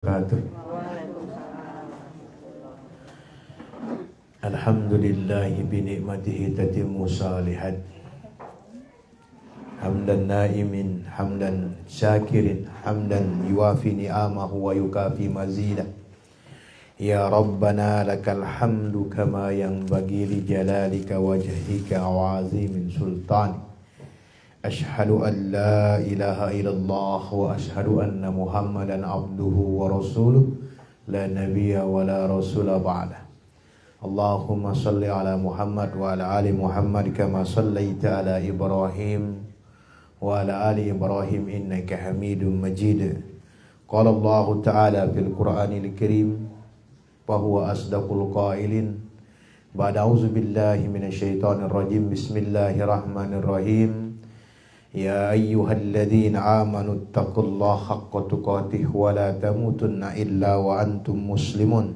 wabarakatuh. Alhamdulillahi binikmatihi tatimmu salihat. Hamdan naimin, hamdan syakirin, hamdan yuafi ni'amahu wa yukafi mazidah. Ya Rabbana lakal hamdu kama yanbaghi li jalalika wajhika wa azimin sultani. Ashhadu an la ilaha illallah wa ashhadu anna Muhammadan abduhu wa rasuluh la nabiyya wa la rasula ba'dah. Allahumma salli ala Muhammad wa ala ali Muhammad kama sallaita ala Ibrahim wa ala ali Ibrahim innaka Hamidum Majid. Qala Allah Ta'ala fil Qur'anil Karim wa huwa asdaqul qailin. Ba'da auzu billahi minasyaitonir rajim. Bismillahirrahmanirrahim. Ya ayyuhalladzina amanu taqullaha haqqa tuqatih wa la tamutunna illa wa antum muslimun.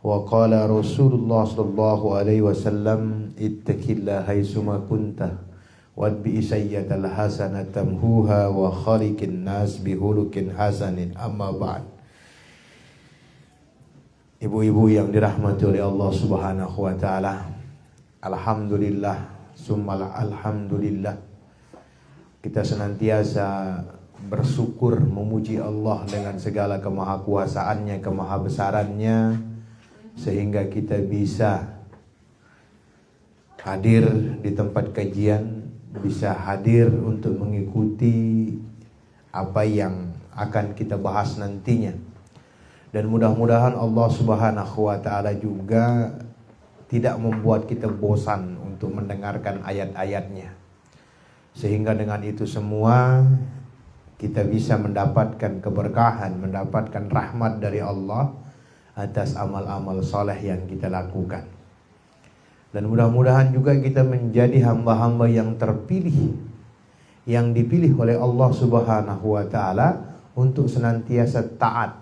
Wa qala Rasulullah sallallahu alaihi wasallam ittaqillaha haitsuma kunta wadbi sayyatal hasanata tamhuha wa khaliqin nas bihulukin hasanin. Amma ba'd. Ibu-ibu yang dirahmati oleh Allah Subhanahu wa taala, alhamdulillah summal alhamdulillah. Kita senantiasa bersyukur memuji Allah dengan segala kemahakuasaannya, kemahabesarannya, sehingga kita bisa hadir di tempat kajian, bisa hadir untuk mengikuti apa yang akan kita bahas nantinya. Dan mudah-mudahan Allah Subhanahu wa taala juga tidak membuat kita bosan untuk mendengarkan ayat-ayatnya, sehingga dengan itu semua kita bisa mendapatkan keberkahan, mendapatkan rahmat dari Allah atas amal-amal soleh yang kita lakukan. Dan mudah-mudahan juga kita menjadi hamba-hamba yang terpilih, yang dipilih oleh Allah Subhanahu wa taala untuk senantiasa taat,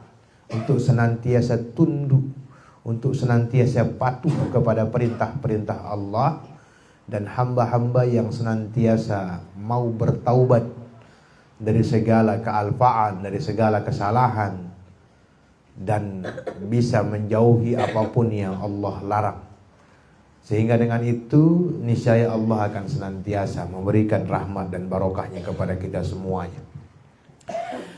untuk senantiasa tunduk, untuk senantiasa patuh kepada perintah-perintah Allah, dan hamba-hamba yang senantiasa mau bertaubat dari segala kealpaan, dari segala kesalahan, dan bisa menjauhi apapun yang Allah larang. Sehingga dengan itu niscaya Allah akan senantiasa memberikan rahmat dan barokahnya kepada kita semuanya.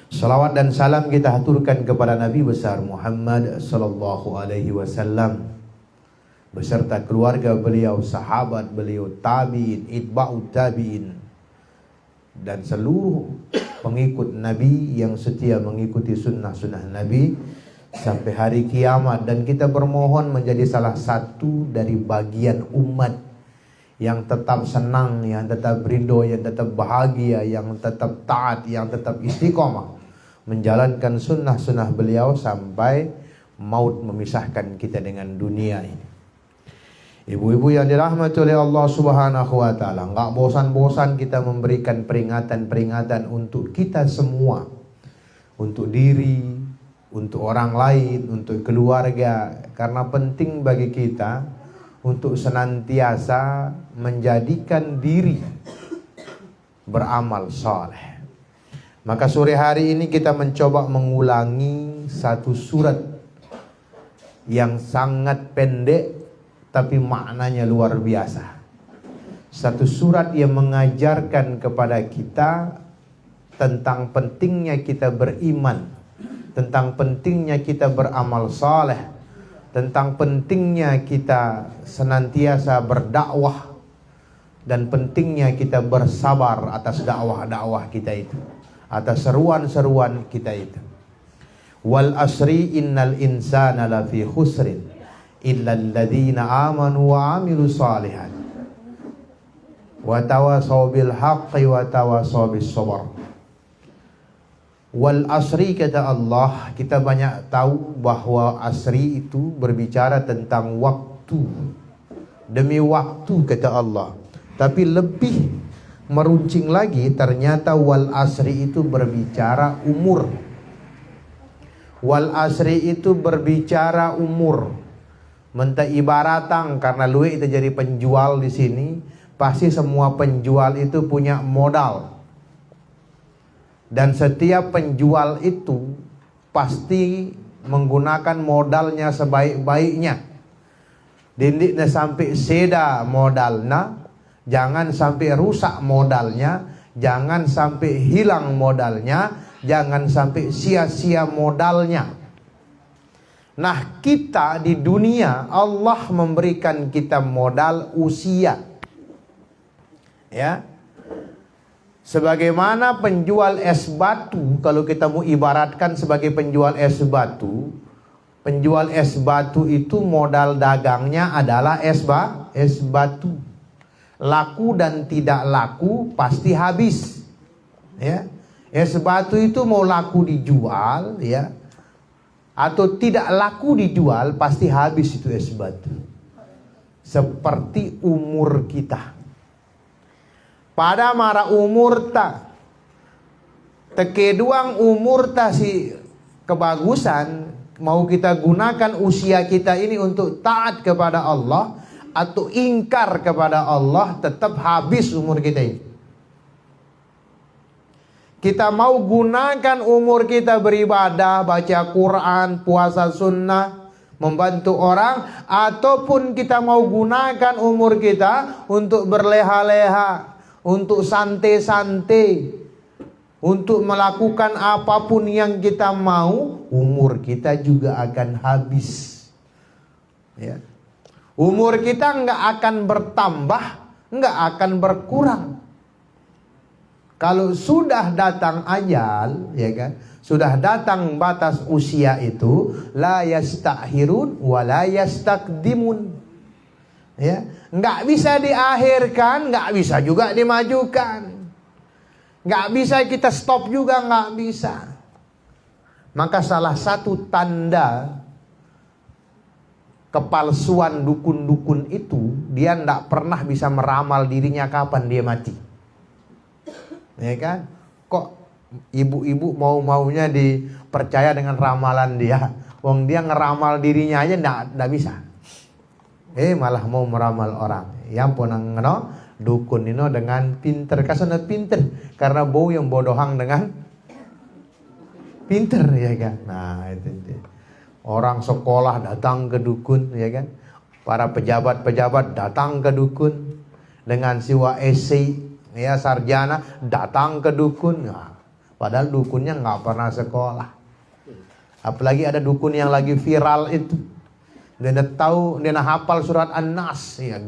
Salawat dan salam kita haturkan kepada Nabi besar Muhammad sallallahu alaihi wasallam beserta keluarga beliau, sahabat beliau, tabi'in, itba'ut tabi'in, dan seluruh pengikut Nabi yang setia mengikuti sunnah-sunnah Nabi sampai hari kiamat. Dan kita bermohon menjadi salah satu dari bagian umat yang tetap senang, yang tetap ridho, yang tetap bahagia, yang tetap taat, yang tetap istiqomah menjalankan sunnah-sunnah beliau sampai maut memisahkan kita dengan dunia ini. Ibu-ibu yang dirahmati oleh Allah Subhanahu wa taala, enggak bosan-bosan kita memberikan peringatan-peringatan untuk kita semua, untuk diri, untuk orang lain, untuk keluarga, karena penting bagi kita untuk senantiasa menjadikan diri beramal saleh. Maka sore hari ini kita mencoba mengulangi satu surat yang sangat pendek tapi maknanya luar biasa. Satu surat yang mengajarkan kepada kita tentang pentingnya kita beriman, tentang pentingnya kita beramal saleh, tentang pentingnya kita senantiasa berdakwah, dan pentingnya kita bersabar atas dakwah-dakwah kita itu, atas seruan-seruan kita itu. Wal asri innal insana lafi khusrin illal ladzina amanu wa amilus shalihat wa tawasaw bil haqqi wa tawasaw bis sabr. Wal asri, kata Allah, kita banyak tahu bahwa asri itu berbicara tentang waktu. Demi waktu, kata Allah. Tapi lebih meruncing lagi, ternyata wal asri itu berbicara umur. Wal asri itu berbicara umur. Mentah ibaratang, karena lu itu jadi penjual di sini, pasti semua penjual itu punya modal. Dan setiap penjual itu pasti menggunakan modalnya sebaik-baiknya. Dindiknya sampai seda modalnya, jangan sampai rusak modalnya, jangan sampai hilang modalnya, jangan sampai sia-sia modalnya. Nah, kita di dunia Allah memberikan kita modal usia. Ya. Sebagaimana penjual es batu, kalau kita mau ibaratkan sebagai penjual es batu, penjual es batu itu modal dagangnya adalah es batu. Laku dan tidak laku pasti habis. Ya. Es batu itu mau laku dijual, ya, atau tidak laku dijual, pasti habis itu es batu. Seperti umur kita. Pada mara umur ta tekeduang umur ta si kebagusan, mau kita gunakan usia kita ini untuk taat kepada Allah atau ingkar kepada Allah, tetap habis umur kita ini. Kita mau gunakan umur kita beribadah, baca Quran, puasa sunnah, membantu orang, ataupun kita mau gunakan umur kita untuk berleha-leha, untuk santai-santai, untuk melakukan apapun yang kita mau, umur kita juga akan habis. Ya. Umur kita nggak akan bertambah, nggak akan berkurang. Kalau sudah datang ajal, ya kan, sudah datang batas usia itu, la yastakhirun wa la yastaqdimun. Ya, nggak bisa diakhirkan, nggak bisa juga dimajukan. Nggak bisa kita stop juga, nggak bisa. Maka salah satu tanda kepalsuan dukun-dukun itu, dia nggak pernah bisa meramal dirinya kapan dia mati. Ya kan? Kok ibu-ibu mau-maunya dipercaya dengan ramalan dia? Wong dia ngeramal dirinya aja ndak bisa. Malah mau meramal orang. Yang ponang no dukun ini dengan pinter, kasana pinter karena bau yang bodohang dengan pinter, ya kan? Nah, itu. Orang sekolah datang ke dukun, ya kan? Para pejabat-pejabat datang ke dukun dengan siwa esai, ya, sarjana datang ke dukun. Nah, padahal dukunnya nggak pernah sekolah. Apalagi ada dukun yang lagi viral itu, dia tahu, dia hafal surat An-Nas, ya,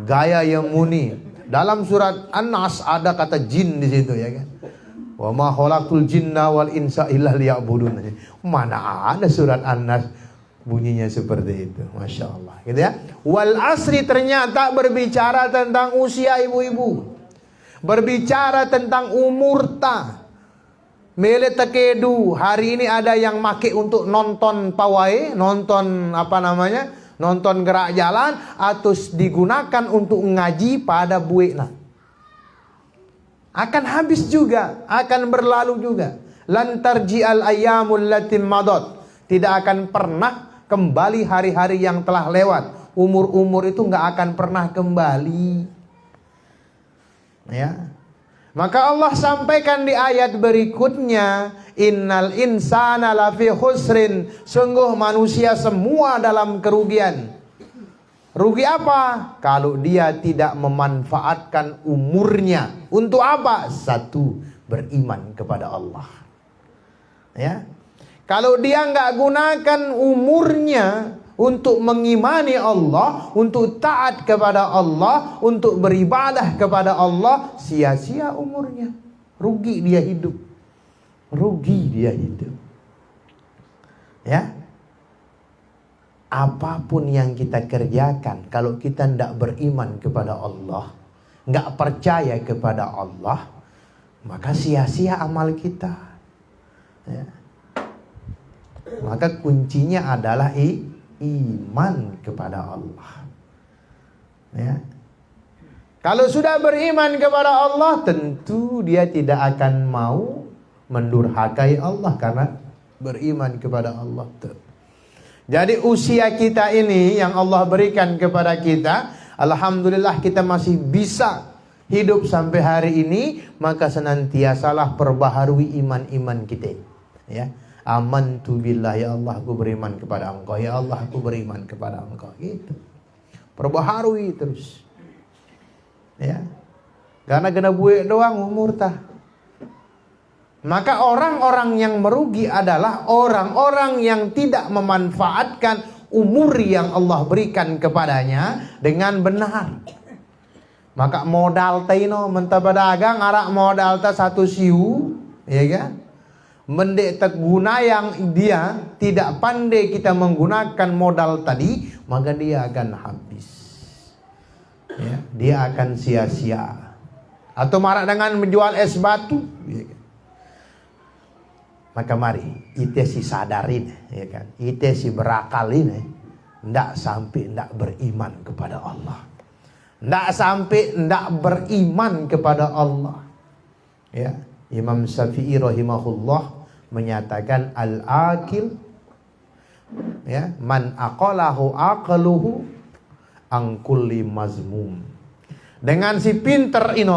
gaya yang muni. Dalam surat An-Nas ada kata jin di situ, ya kan? Wa ma khalaqtul jinna wal insa illa liya'budun. Mana ada surat An-Nas bunyinya seperti itu. Masya Allah, gitu ya. Wal asri ternyata berbicara tentang usia ibu-ibu, berbicara tentang umur ta. Mele tekedu, hari ini ada yang make untuk nonton pawai, nonton nonton gerak jalan, atau digunakan untuk ngaji pada buekna. Akan habis juga, akan berlalu juga. Lantar ji'al ayyamul latin madot. Tidak akan pernah kembali hari-hari yang telah lewat. Umur-umur itu nggak akan pernah kembali. Ya. Maka Allah sampaikan di ayat berikutnya, innal insana lafi khusrin, sungguh manusia semua dalam kerugian. Rugi apa? Kalau dia tidak memanfaatkan umurnya. Untuk apa? Satu, beriman kepada Allah. Ya. Kalau dia nggak gunakan umurnya untuk mengimani Allah, untuk taat kepada Allah, untuk beribadah kepada Allah, sia-sia umurnya. Rugi dia hidup. Rugi dia hidup. Ya. Apapun yang kita kerjakan, kalau kita tidak beriman kepada Allah, nggak percaya kepada Allah, maka sia-sia amal kita. Ya. Maka kuncinya adalah iman kepada Allah. Ya. Kalau sudah beriman kepada Allah, tentu dia tidak akan mau mendurhakai Allah karena beriman kepada Allah. Jadi usia kita ini yang Allah berikan kepada kita, alhamdulillah kita masih bisa hidup sampai hari ini, maka senantiasalah perbaharui iman-iman kita. Ya. Amantu billah, ya Allah aku beriman kepada Engkau, ya Allah aku beriman kepada Engkau. Gitu. Perbaharui terus. Ya. Karena kena buik doang umur tah. Maka orang-orang yang merugi adalah orang-orang yang tidak memanfaatkan umur yang Allah berikan kepadanya dengan benar. Maka modal taino mentah berdagang arak modal ta satu siu, ya kan? Mendek terguna yang dia tidak pandai kita menggunakan modal tadi, maka dia akan habis. Ya, dia akan sia-sia. Atau marak dengan menjual es batu, ya kan? Maka mari kita si sadarin, ya kan? Kita si berakalin, ndak sampai ndak beriman kepada Allah. Ndak sampai ndak beriman kepada Allah. Ya, Imam Syafi'i rahimahullah menyatakan al-akil, ya, man aqalahu aqluhu an kulli mazmum. Dengan si pinter ini,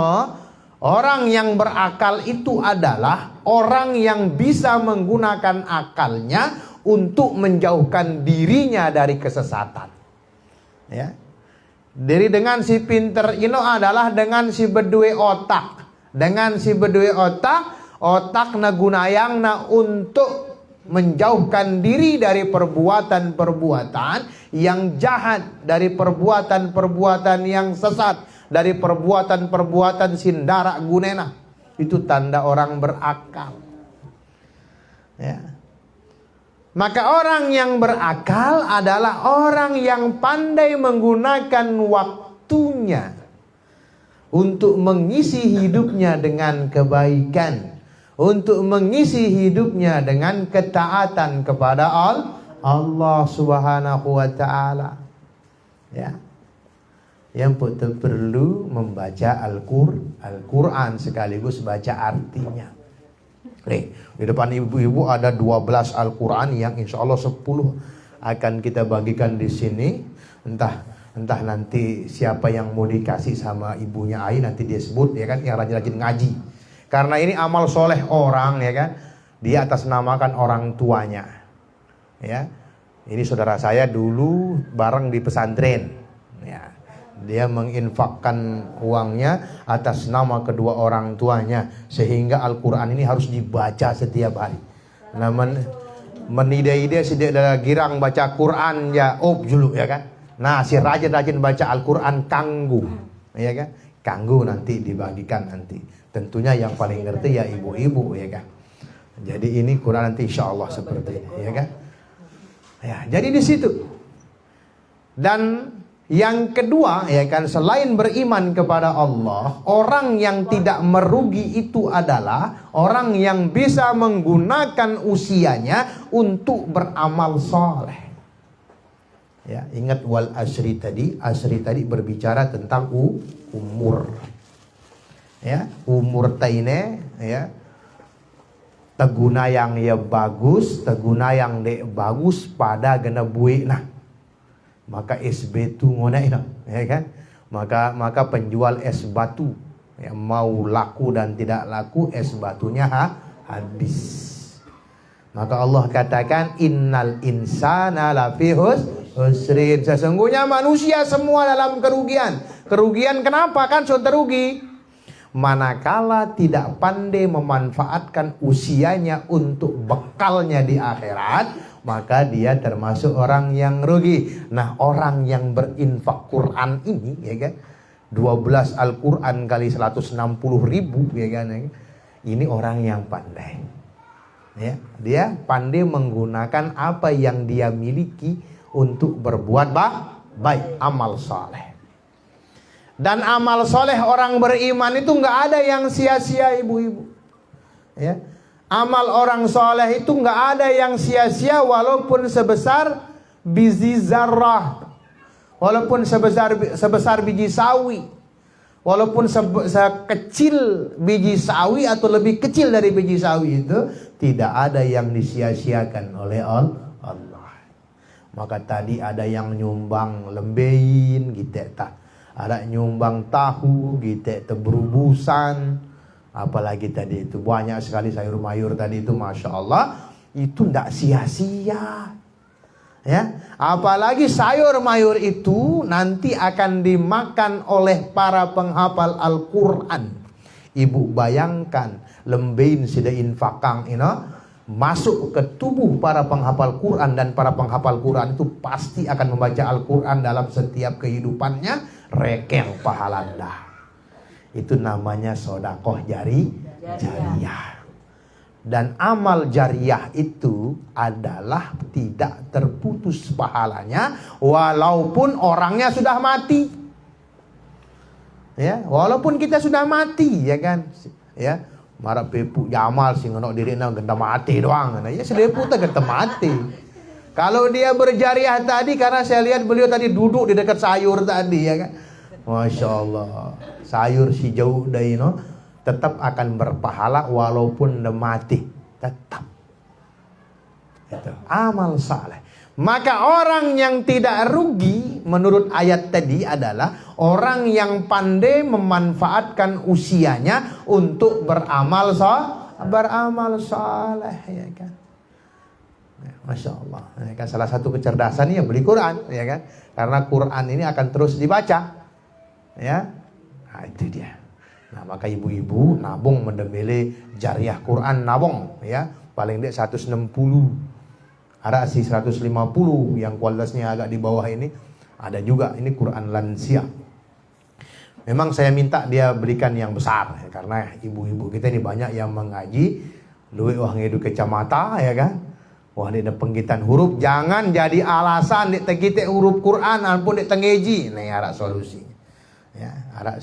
orang yang berakal itu adalah orang yang bisa menggunakan akalnya untuk menjauhkan dirinya dari kesesatan. Ya. Jadi dengan si pinter ini adalah dengan si berdua otak. Dengan si berdua otak na gunayang na untuk menjauhkan diri dari perbuatan-perbuatan yang jahat, dari perbuatan-perbuatan yang sesat, dari perbuatan-perbuatan sindara gunena. Itu tanda orang berakal. Ya. Maka orang yang berakal adalah orang yang pandai menggunakan waktunya untuk mengisi hidupnya dengan kebaikan, untuk mengisi hidupnya dengan ketaatan kepada Allah Subhanahu wa taala. Ya. Yang perlu membaca Al-Quran sekaligus baca artinya. Nih, di depan ibu-ibu ada 12 Al-Quran yang insya Allah 10 akan kita bagikan di sini. Entah nanti siapa yang mau dikasih sama ibunya Ai, nanti dia sebut, ya kan, yang rajin-rajin ngaji. Karena ini amal soleh orang, ya kan, dia atas namakan orang tuanya. Ya, ini saudara saya dulu bareng di pesantren. Ya. Dia menginfakkan uangnya atas nama kedua orang tuanya, sehingga Al-Quran ini harus dibaca setiap hari. Nah, menida-ida sidik ada girang baca Quran ya julu, ya kan. Nah, si rajin-rajin baca Al-Quran kanggu, ya kan. Kanggu nanti dibagikan nanti. Tentunya yang paling ngerti ya ibu-ibu, ya kan. Jadi ini Quran nanti insya Allah seperti ini, ya kan. Ya, jadi di situ. Dan yang kedua, ya kan, selain beriman kepada Allah, orang yang tidak merugi itu adalah orang yang bisa menggunakan usianya untuk beramal soleh. Ya, ingat wal asri tadi berbicara tentang umur. Ya, umur taine, ya. Teguna yang ya bagus, teguna yang dek bagus pada gena buik nah. Maka es batu ngona ina, ya kan? Maka penjual es batu yang mau laku dan tidak laku, es batunya habis. Maka Allah katakan innal insana lafi husrin. Sesungguhnya manusia semua dalam kerugian. Kerugian kenapa? Kan sudah rugi. Manakala tidak pandai memanfaatkan usianya untuk bekalnya di akhirat, maka dia termasuk orang yang rugi. Nah, orang yang berinfak Quran ini, ya kan, 12 Al-Quran kali 160.000, ya kan, ini orang yang pandai. Ya, dia pandai menggunakan apa yang dia miliki untuk berbuat baik, amal soleh. Dan amal soleh orang beriman itu nggak ada yang sia-sia, ibu-ibu. Ya. Amal orang soleh itu nggak ada yang sia-sia, walaupun sebesar biji zarrah, walaupun sebesar biji sawi, walaupun sekecil biji sawi atau lebih kecil dari biji sawi, itu tidak ada yang disia-siakan oleh Allah. Maka tadi ada yang nyumbang lembein gitu tak, ada nyumbang tahu gitu teberubusan. Apalagi tadi itu banyak sekali sayur mayur tadi itu, masya Allah, itu ndak sia-sia. Ya, apalagi sayur mayur itu nanti akan dimakan oleh para penghafal Al-Quran. Ibu bayangkan lembain sida infakang masuk ke tubuh para penghafal Quran, dan para penghafal Quran itu pasti akan membaca Al-Quran dalam setiap kehidupannya, rekeng pahala dah. Itu namanya sodakoh jariyah. Dan amal jariyah itu adalah tidak terputus pahalanya walaupun orangnya sudah mati. Ya, walaupun kita sudah mati, ya kan? Ya, marah pepu jamal sing ngono dirina genta mati doang. Ya selepu teh genta mati. Kalau dia berjariah tadi, karena saya lihat beliau tadi duduk di dekat sayur tadi, ya kan? Masya Allah, sayur si jauh dari tetap akan berpahala walaupun mati, tetap. Itu amal saleh. Maka orang yang tidak rugi menurut ayat tadi adalah orang yang pandai memanfaatkan usianya untuk beramal saleh, ya kan? Masya Allah, ya kan? Salah satu kecerdasan ya beli Quran, ya kan? Karena Quran ini akan terus dibaca, ya. Nah, itu dia. Nah, maka ibu-ibu nabung mendemele jariah Quran, nabung ya, paling dia 160. Ada sih 150 yang kualitasnya agak di bawah ini. Ada juga ini Quran lansia. Memang saya minta dia belikan yang besar ya, karena ibu-ibu kita ini banyak yang mengaji luwih wah ngedu kecamata, ya kan. Wah dia ada penggitan huruf, jangan jadi alasan dia tegite huruf Quran ampun dia tengeji. Nah, ada solusi. Ya, ada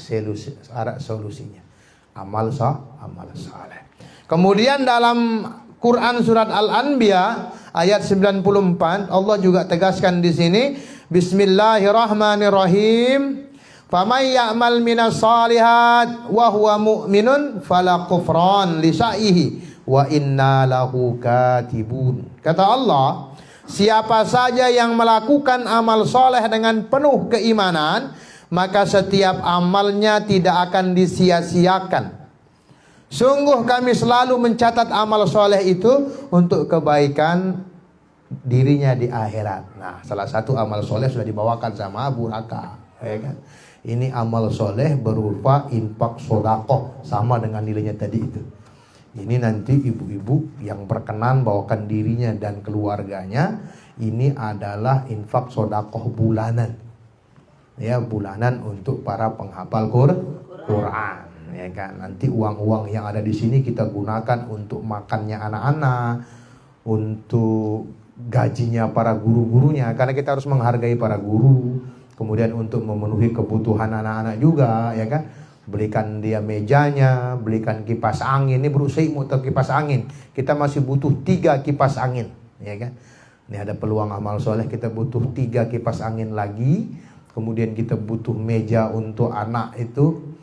solusinya. Amal saleh. Kemudian dalam Quran surat Al-Anbiya ayat 94 Allah juga tegaskan di sini, Bismillahirrahmanirrahim. Faman ya'mal minas salihat wa huwa mu'minun fala kufran li sa'ihi wa inna lahu katibun. Kata Allah, siapa saja yang melakukan amal soleh dengan penuh keimanan, maka setiap amalnya tidak akan disia-siakan. Sungguh kami selalu mencatat amal soleh itu untuk kebaikan dirinya di akhirat. Nah, salah satu amal soleh sudah dibawakan sama Abu Raka, ya kan? Ini amal soleh berupa infak sodakoh, sama dengan nilainya tadi itu. Ini nanti ibu-ibu yang berkenan bawakan dirinya dan keluarganya, ini adalah infak sodakoh bulanan. Ya, bulanan untuk para penghafal Quran, ya kan. Nanti uang-uang yang ada di sini kita gunakan untuk makannya anak-anak, untuk gajinya para guru-gurunya, karena kita harus menghargai para guru. Kemudian untuk memenuhi kebutuhan anak-anak juga, ya kan. Belikan dia mejanya, belikan kipas angin. Ini berusaha motor kipas angin. Kita masih butuh 3 kipas angin, ya kan. Ini ada peluang amal soleh, kita butuh 3 kipas angin lagi. Kemudian kita butuh meja untuk anak itu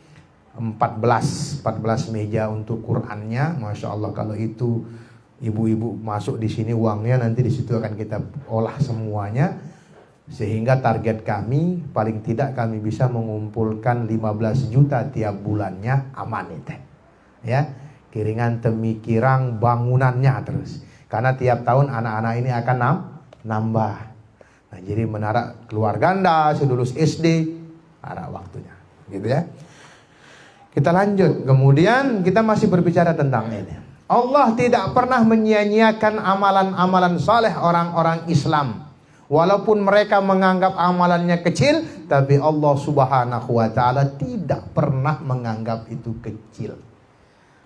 14 meja untuk Qurannya. Masya Allah, kalau itu ibu-ibu masuk di sini uangnya, nanti di situ akan kita olah semuanya, sehingga target kami paling tidak kami bisa mengumpulkan 15 juta tiap bulannya, aman itu. Ya, kiringan temikirang bangunannya terus. Karena tiap tahun anak-anak ini akan nambah. Nah, jadi menara keluar ganda, sedulus SD, ada waktunya, gitu ya. Kita lanjut, kemudian kita masih berbicara tentang ini. Allah tidak pernah menyia-nyiakan amalan-amalan saleh orang-orang Islam. Walaupun mereka menganggap amalannya kecil, tapi Allah Subhanahu wa ta'ala tidak pernah menganggap itu kecil.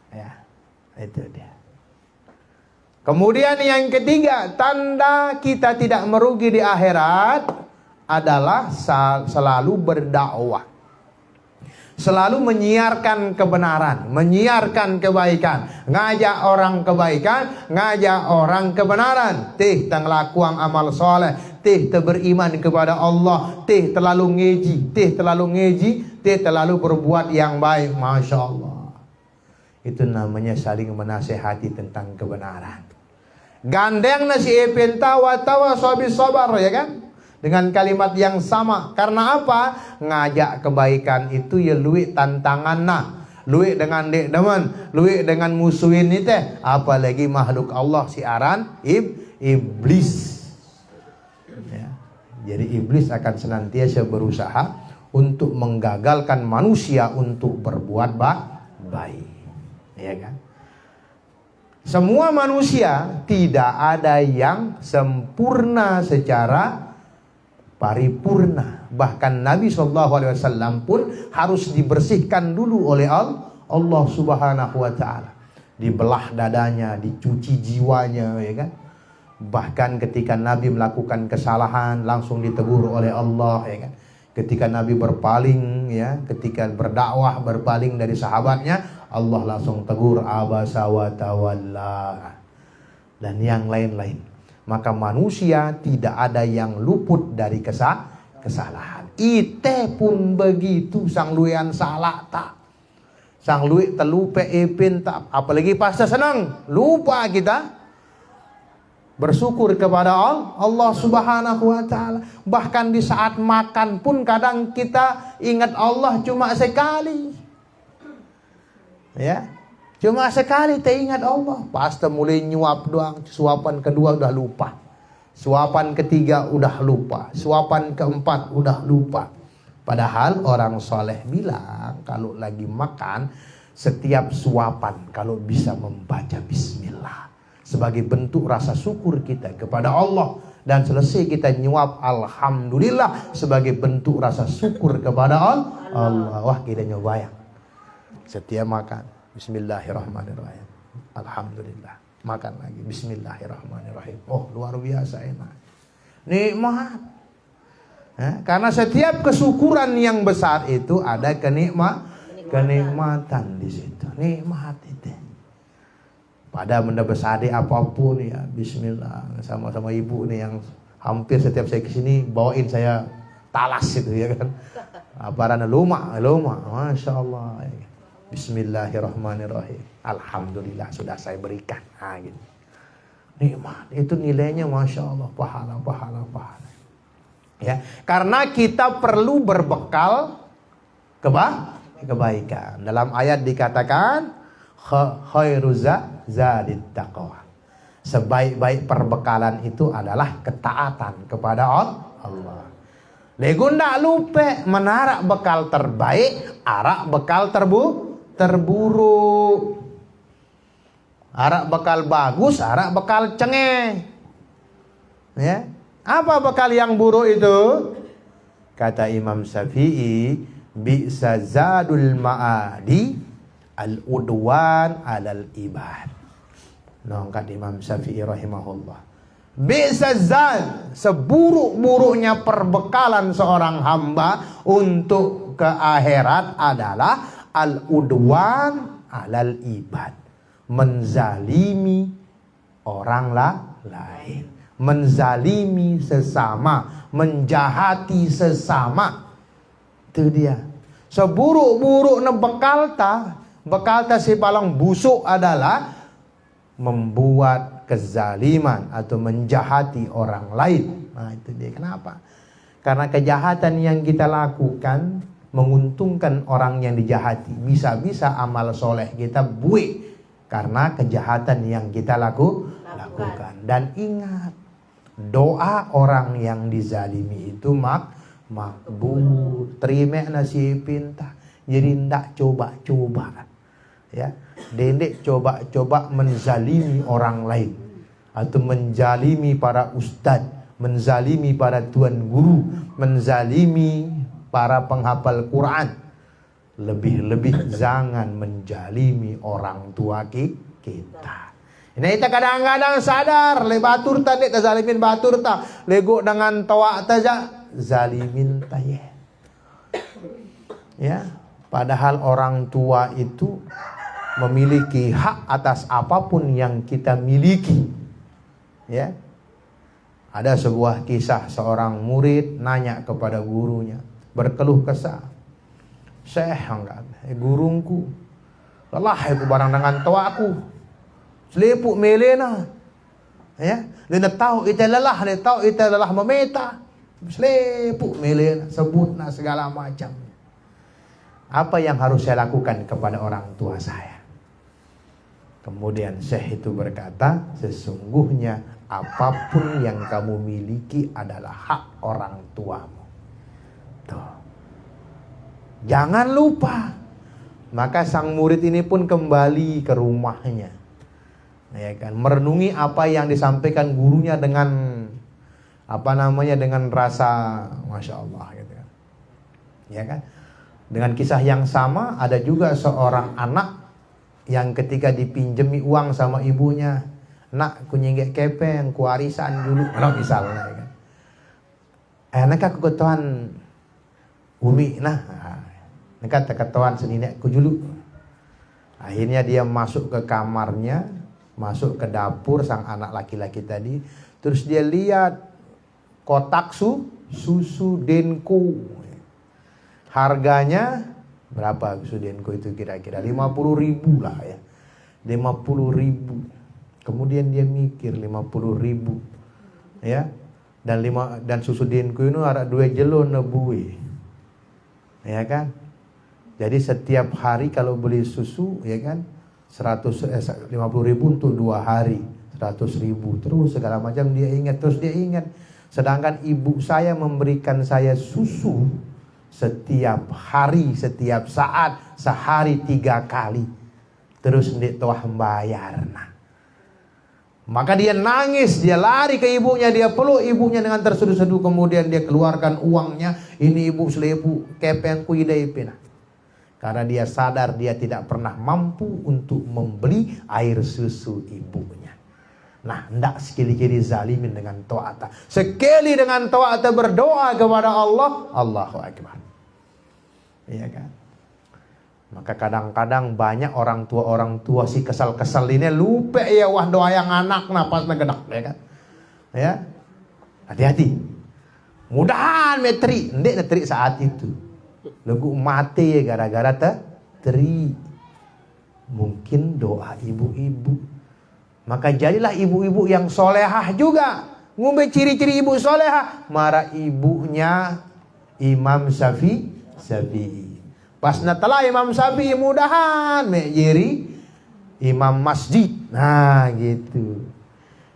Ya, itu dia. Kemudian yang ketiga, tanda kita tidak merugi di akhirat adalah selalu berdakwah. Selalu menyiarkan kebenaran, menyiarkan kebaikan, ngajak orang kebaikan, ngajak orang kebenaran. Teh tang lakuang amal soleh, teh beriman kepada Allah, teh terlalu ngeji, teh terlalu berbuat yang baik. Masya Allah. Itu namanya saling menasehati tentang kebenaran. Gandeng nasi epenta watawa sobi sobar, ya kan? Dengan kalimat yang sama. Karena apa? Ngajak kebaikan itu ya luwih tantanganna, luik dengan dek demen, luik dengan musuhin ni teh, apalagi makhluk Allah siaran iblis. Ya. Jadi iblis akan senantiasa berusaha untuk menggagalkan manusia untuk berbuat baik. Ya kan? Semua manusia tidak ada yang sempurna secara paripurna. Bahkan Nabi SAW pun harus dibersihkan dulu oleh Allah Subhanahu wa Ta'ala. Dibelah dadanya, dicuci jiwanya, ya kan? Bahkan ketika Nabi melakukan kesalahan langsung ditegur oleh Allah, ya kan? Ketika Nabi berpaling, ya, ketika berdakwah berpaling dari sahabatnya, Allah langsung tegur abasa wa tawalla dan yang lain-lain. Maka manusia tidak ada yang luput dari kesalahan. Ite pun begitu, sang luian salah tak, sang luik telupe ipin tak, apalagi pas senang lupa kita bersyukur kepada Allah Subhanahu wa Ta'ala. Bahkan di saat makan pun kadang kita ingat Allah cuma sekali. Ya, cuma sekali teringat Allah. Pas mulai nyuap doang, suapan kedua udah lupa, suapan ketiga udah lupa, suapan keempat udah lupa. Padahal orang soleh bilang kalau lagi makan, setiap suapan kalau bisa membaca bismillah sebagai bentuk rasa syukur kita kepada Allah, dan selesai kita nyuap alhamdulillah sebagai bentuk rasa syukur kepada Allah. Wah, kita nyoba ya. Setiap makan bismillahirrahmanirrahim, alhamdulillah, makan lagi bismillahirrahmanirrahim. Oh, luar biasa enak, nikmat. Karena setiap kesyukuran yang besar itu ada kenikmatan di situ, nikmat itu. Pada benda besar apapun ya, bismillah. Sama-sama ibu nih yang hampir setiap saya kesini bawain saya talas itu, ya kan. Aparana luma, masya Allah. Bismillahirrahmanirrahim, alhamdulillah sudah saya berikan. Gitu. Nikmat itu nilainya masya Allah, pahala. Ya, karena kita perlu berbekal kebaikan. Dalam ayat dikatakan khairu zadit taqwa. Sebaik-baik perbekalan itu adalah ketaatan kepada Allah. Legunda lupa menarak bekal terbaik, arak bekal terburuk. Arak bekal bagus, arak bekal cengeh. Ya. Apa bekal yang buruk itu? Kata Imam Syafi'i, bi'sa zadul ma'adi al-udwan alal ibad. Kata Imam Syafi'i rahimahullah, bi'sa zad, seburuk-buruknya perbekalan seorang hamba untuk ke akhirat adalah al-udwan alal ibad, menzalimi orang lain, menzalimi sesama, menjahati sesama. Itu dia. Seburuk-buruknya bekalta si paling busuk adalah membuat kezaliman atau menjahati orang lain. Nah, itu dia. Kenapa? Karena kejahatan yang kita lakukan menguntungkan orang yang dijahati. Bisa-bisa amal soleh kita buik karena kejahatan yang kita lakukan. Dan ingat, doa orang yang dizalimi itu makbul. Terima nasi pinta. Jadi ndak coba-coba, ya. Dendek coba-coba menzalimi orang lain atau menzalimi para ustadz, menzalimi para tuan guru, menzalimi para penghafal Quran. Lebih-lebih jangan menzalimi orang tua kita. Ini kita kadang-kadang sadar le batur tadi ta zalimin batur ta, lego dengan tawa taja zalimin taye. Ya, padahal orang tua itu memiliki hak atas apapun yang kita miliki. Ya. Ada sebuah kisah seorang murid nanya kepada gurunya, berkeluh kesah. Syekh, gurungku lelah aku barang dengan tawaku. Selepuk melena. Ya, dia tahu kita lelah, dia tahu kita lelah memeta. Selepuk melena, sebutna segala macam. Apa yang harus saya lakukan kepada orang tua saya? Kemudian Syekh itu berkata, sesungguhnya apapun yang kamu miliki adalah hak orang tuamu. Tuh. Jangan lupa. Maka sang murid ini pun kembali ke rumahnya, ya kan, merenungi apa yang disampaikan gurunya dengan dengan rasa masya Allah, gitu kan, ya kan. Dengan kisah yang sama, ada juga seorang anak yang ketika dipinjemi uang sama ibunya, nak ku nyinggek kepeng, ku arisan dulu, misalnya, ya kan. Anak aku ketuan umi, kata ketuan seninekku dulu. Akhirnya dia masuk ke kamarnya, masuk ke dapur sang anak laki-laki tadi, terus dia lihat kotak susu Denko. Harganya berapa susu Denko itu kira-kira 50.000 lah ya. 50.000. Kemudian dia mikir 50.000 ya. Dan susu Denko itu ada 2 jelo nebue. Ya kan? Jadi setiap hari kalau beli susu, ya kan, 50.000 untuk 2 hari, 100.000 terus segala macam dia ingat. Terus dia ingat, sedangkan ibu saya memberikan saya susu setiap hari, setiap saat, sehari 3 kali. Terus ndik toh membayar. Maka dia nangis, dia lari ke ibunya, dia peluk ibunya dengan terseduh-seduh. Kemudian dia keluarkan uangnya, ini ibu selepu kepengku idai. Karena dia sadar dia tidak pernah mampu untuk membeli air susu ibunya. Ndak sekali-kali zalimin dengan ta'ata. Sekali dengan ta'ata berdoa kepada Allah, Allahu Akbar. Iya kan? Maka kadang-kadang banyak orang tua si kesal-kesal ini lupa ya wah doa yang anak napasnya gedak, ya kan? Ya. Hati-hati. Mudahan metri, ndek netri saat itu. Lagu mati gara-gara teri. Mungkin doa ibu-ibu. Maka jadilah ibu-ibu yang solehah juga. Ngombe ciri-ciri ibu solehah. Marah ibunya Imam Syafi'i. Pas telah Imam Syafi'i mudahan jadi imam masjid. Nah gitu.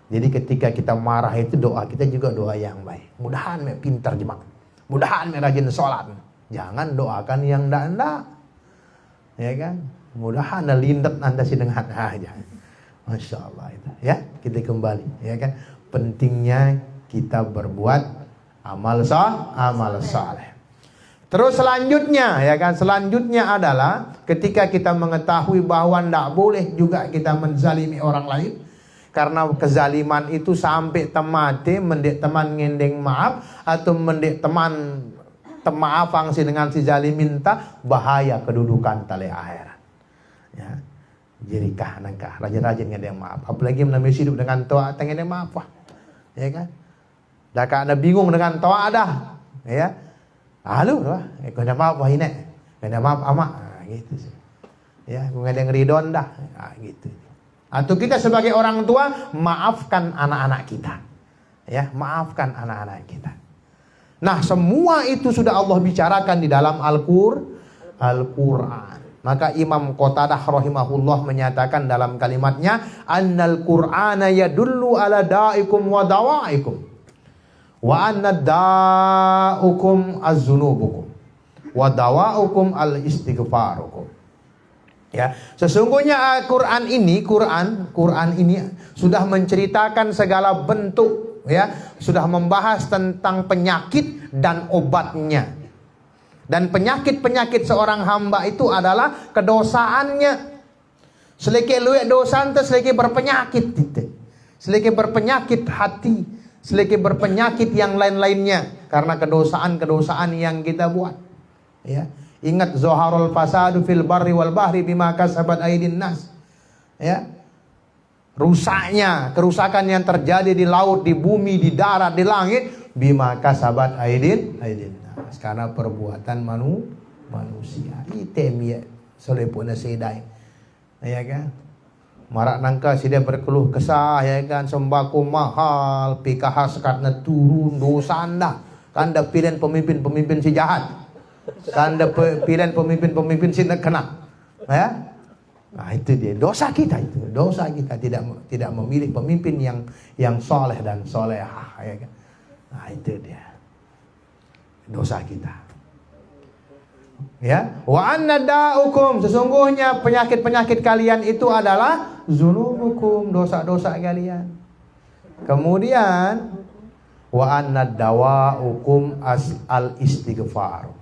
Jadi ketika kita marah itu doa kita juga doa yang baik. Mudahan pintar jemaah. Mudahan rajin sholat. Jangan doakan yang ndak-ndak. Ya kan? Mudahan lindet anda sih dengan aja. Masya Allah itu. Ya, kita kembali. Ya kan? Pentingnya kita berbuat amal saleh. Terus selanjutnya, ya kan? Selanjutnya adalah ketika kita mengetahui bahwa ndak boleh juga kita menzalimi orang lain. Karena kezaliman itu sampai temate mendek teman ngendeng maaf atau mendek teman maafang si dengan si zalim minta bahaya kedudukan tali akhirat. Ya. Jadi nangkah rajin-rajin ngendeng maaf. Apalagi menamai hidup dengan toa ngendeng maaf wah. Ya kan? Dah Anda bingung dengan toa dah. Ya. Halo wah, ngendeng maaf wah ini. Ngendeng maaf amak. Gitu sih. Ya, ngendeng ridon dah. Gitu. Atau kita sebagai orang tua maafkan anak-anak kita. Ya, maafkan anak-anak kita. Nah, semua itu sudah Allah bicarakan di dalam Al-Quran. Maka Imam Qatadah rahimahullah menyatakan dalam kalimatnya, annal Qur'ana yadullu ala da'ikum wa dawa'ikum wa anna da'ukum az-zunubukum wa dawa'ukum al-istighfarukum. Ya, sesungguhnya Quran ini sudah menceritakan segala bentuk, ya, sudah membahas tentang penyakit dan obatnya. Dan penyakit-penyakit seorang hamba itu adalah kedosaannya. Selike luwek dosa ente selike berpenyakit gitu. Selike berpenyakit hati, selike berpenyakit yang lain-lainnya karena kedosaan-kedosaan yang kita buat. Ya. Ingat zoharul fasadu fil barri wal bahri bima kasabat aydin nas. Ya. Rusaknya, kerusakan yang terjadi di laut, di bumi, di darat, di langit bima kasabat aydin nas. Karena perbuatan manusia. Itemia solepuna sedai. Ya kan? Marak nangka dia berkeluh kesah, ya kan, sembako mahal, PKH sekatnya turun, dosa anda. Anda pilih pemimpin si jahat. Tanda pilihan pemimpin-pemimpin sini kena. Ya? Nah, itu dia. Dosa kita itu. Dosa kita tidak memilih pemimpin yang soleh dan solehah. Ya kan? Nah, itu dia. Dosa kita. Ya, wa anna da'ukum, sesungguhnya penyakit-penyakit kalian itu adalah zunubukum, dosa-dosa kalian. Kemudian wa anna dawa'ukum al istighfar.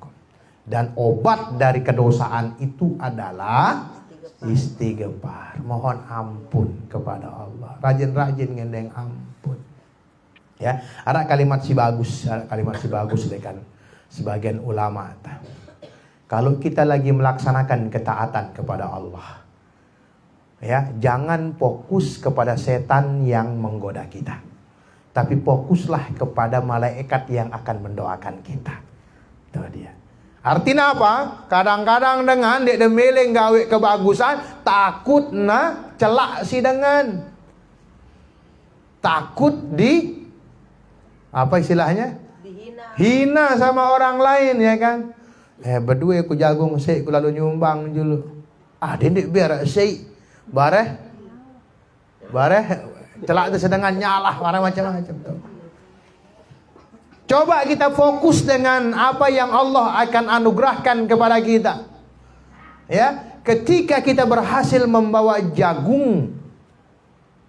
Dan obat dari kedosaan itu adalah istighfar. Mohon ampun kepada Allah. Rajin-rajin ngendeng ampun. Ya, ada kalimat si bagus dengan sebagian ulama. Kalau kita lagi melaksanakan ketaatan kepada Allah, ya, jangan fokus kepada setan yang menggoda kita, tapi fokuslah kepada malaikat yang akan mendoakan kita. Itu dia. Artinya apa? Kadang-kadang dengan dek demeleng gawe kebagusan, takut na celak si dengan, takut di apa istilahnya? Hina sama orang lain, ya kan? Berdua aku jagung sik, aku lalu nyumbang dulu. Dendek biar sik. Bareh celak itu sedangkan nyalah barang macam-macam tuh. Coba kita fokus dengan apa yang Allah akan anugerahkan kepada kita. Ya, ketika kita berhasil membawa jagung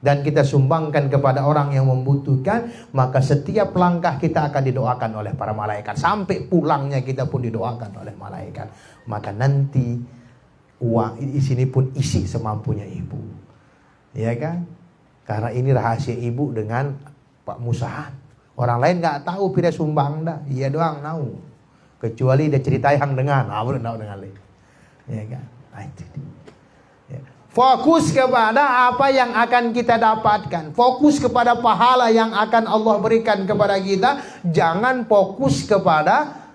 dan kita sumbangkan kepada orang yang membutuhkan, maka setiap langkah kita akan didoakan oleh para malaikat. Sampai pulangnya kita pun didoakan oleh malaikat. Maka nanti uang di sini pun isi semampunya ibu. Ya kan? Karena ini rahasia ibu dengan Pak Musahan. Orang lain nggak tahu pira sumbang dah. Iya doang tahu. Kecuali dia cerita yang dengan, belum tahu dengan lain. Ya kan? Nah, itu dia. Ya. Fokus kepada apa yang akan kita dapatkan. Fokus kepada pahala yang akan Allah berikan kepada kita. Jangan fokus kepada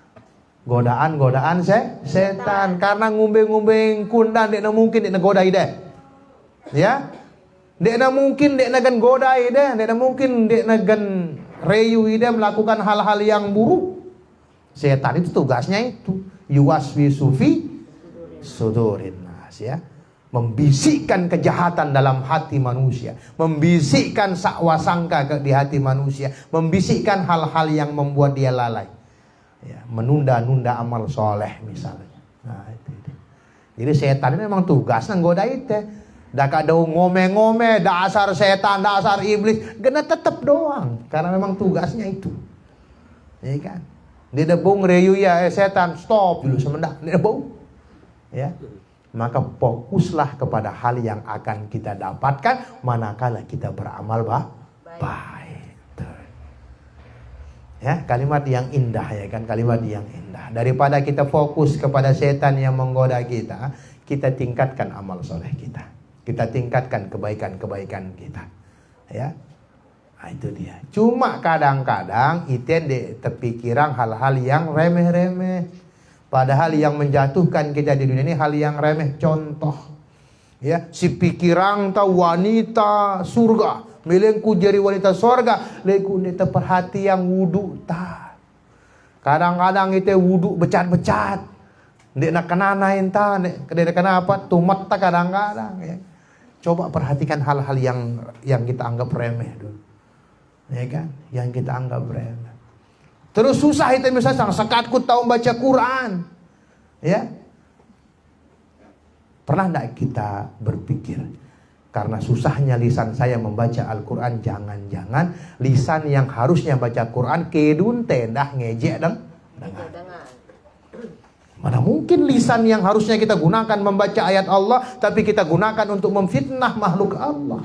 godaan-godaan setan. Karena ngumbeng-ngumbeng kundan dia mungkin dia godai deh. Ya. Dia mungkin dia nagan godai deh. Dia mungkin dia nagan reyu dia melakukan hal-hal yang buruk. Setan itu tugasnya itu yuwaswi sufi sudurin nas, ya. Membisikkan kejahatan dalam hati manusia, membisikkan sakwasangka di hati manusia, membisikkan hal-hal yang membuat dia lalai, ya, menunda-nunda amal soleh misalnya. Nah, itu. Jadi setan ini memang tugasnya nggoda itu. Dah kada ngome-ngome dasar setan, dasar iblis, kena tetap doang karena memang tugasnya itu. Ya kan? Dia debung reyu ya setan, stop dulu semendak, dia debung. Ya. Maka fokuslah kepada hal yang akan kita dapatkan manakala kita beramal baik. Ya, kalimat yang indah, ya kan, kalimat yang indah. Daripada kita fokus kepada setan yang menggoda kita, kita tingkatkan amal soleh kita. Kita tingkatkan kebaikan-kebaikan kita. Ya. Nah, itu dia. Cuma kadang-kadang iten di terpikiran hal-hal yang remeh-remeh. Padahal yang menjatuhkan kita di dunia ini hal yang remeh. Contoh, ya, si pikiran ta wanita surga, milengku jadi wanita surga, leku neta perhatian wudu ta. Kadang-kadang itu wudu becat-becat. Dek nak kenana enta, dek kena apa? Tumat ta kadang-kadang, ya. Coba perhatikan hal-hal yang kita anggap remeh dulu. Ya kan? Yang kita anggap remeh. Terus susah itu misalnya sekatku tahu baca Quran. Ya. Pernah enggak kita berpikir karena susahnya lisan saya membaca Al-Quran, jangan-jangan lisan yang harusnya baca Quran kedun tendah ngejek dengan. Mana mungkin lisan yang harusnya kita gunakan membaca ayat Allah, tapi kita gunakan untuk memfitnah makhluk Allah.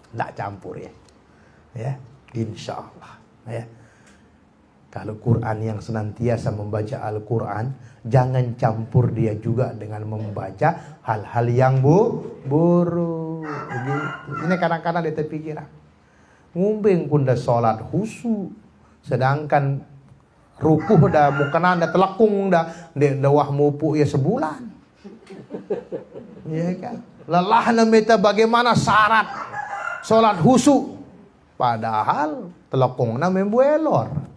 Tidak campur, ya. Ya, insya Allah. Ya. Kalau Quran yang senantiasa membaca Al-Quran, jangan campur dia juga dengan membaca hal-hal yang buruk. Ini kadang-kadang dia terpikiran. Ngumbing pun dah sholat khusyuk, sedangkan rukuh dah mukanan dah telakung dah wah mupu ya sebulan. Ya kan? Lelah namita bagaimana syarat salat khusyuk padahal telakung na membuelor.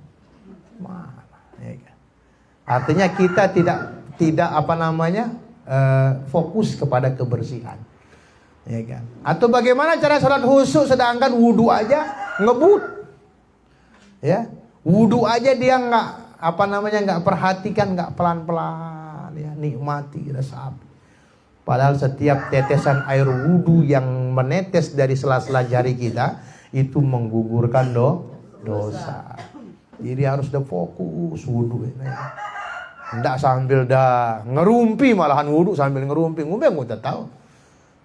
Mana, ya kan? Artinya kita tidak fokus kepada kebersihan. Ya kan? Atau bagaimana cara sholat khusyuk sedangkan wudu aja ngebut. Ya, wudu aja dia nggak perhatikan, nggak pelan-pelan, ya, nikmati rasa api. Padahal setiap tetesan air wudu yang menetes dari sela-sela jari kita itu menggugurkan dosa. Jadi harus fokus wudu. Nggak sambil ngerumpi, malahan wudu sambil ngerumpi, nggak tahu.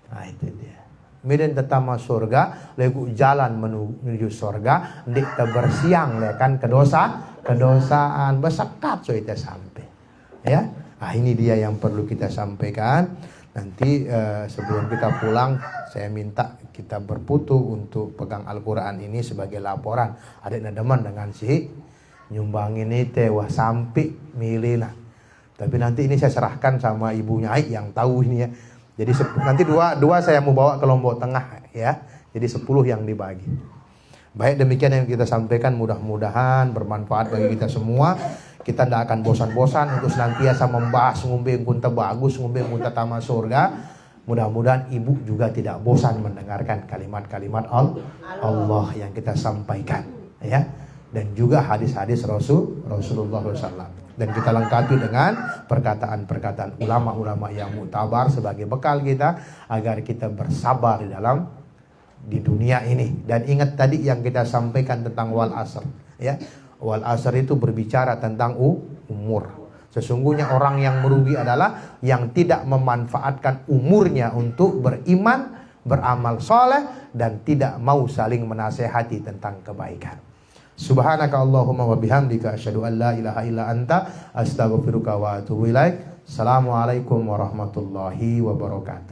Nah itu dia. Kemudian tetama surga, legu jalan menuju surga, ndik bersiang lekan kedosaan, bersekat so itu sampai. Ya, nah ini dia yang perlu kita sampaikan. Nanti sebelum kita pulang, saya minta kita berputu untuk pegang Al-Quran ini sebagai laporan. Ada deman dengan si nyumbang ini wah sampai milih lah. Tapi nanti ini saya serahkan sama ibunya Aik yang tahu ini ya. Jadi nanti dua saya mau bawa ke Lombok Tengah ya. Jadi 10 yang dibagi. Baik, demikian yang kita sampaikan, mudah-mudahan bermanfaat bagi kita semua. Kita tidak akan bosan-bosan untuk senantiasa membahas ngumbe kunta bagus, ngumbe kunta taman surga. Mudah-mudahan ibu juga tidak bosan mendengarkan kalimat-kalimat Allah yang kita sampaikan ya. Dan juga hadis-hadis Rasulullah SAW. Dan kita lengkapi dengan perkataan-perkataan ulama-ulama yang muktabar sebagai bekal kita agar kita bersabar di dunia ini. Dan ingat tadi yang kita sampaikan tentang wal asr ya. Wal asr itu berbicara tentang umur. Sesungguhnya orang yang merugi adalah yang tidak memanfaatkan umurnya untuk beriman, beramal soleh, dan tidak mau saling menasehati tentang kebaikan. Subhanaka Allahumma wa bihamdika asyhadu an la ilaha illa anta astaghfiruka wa atubu ilaik. Assalamualaikum warahmatullahi wabarakatuh.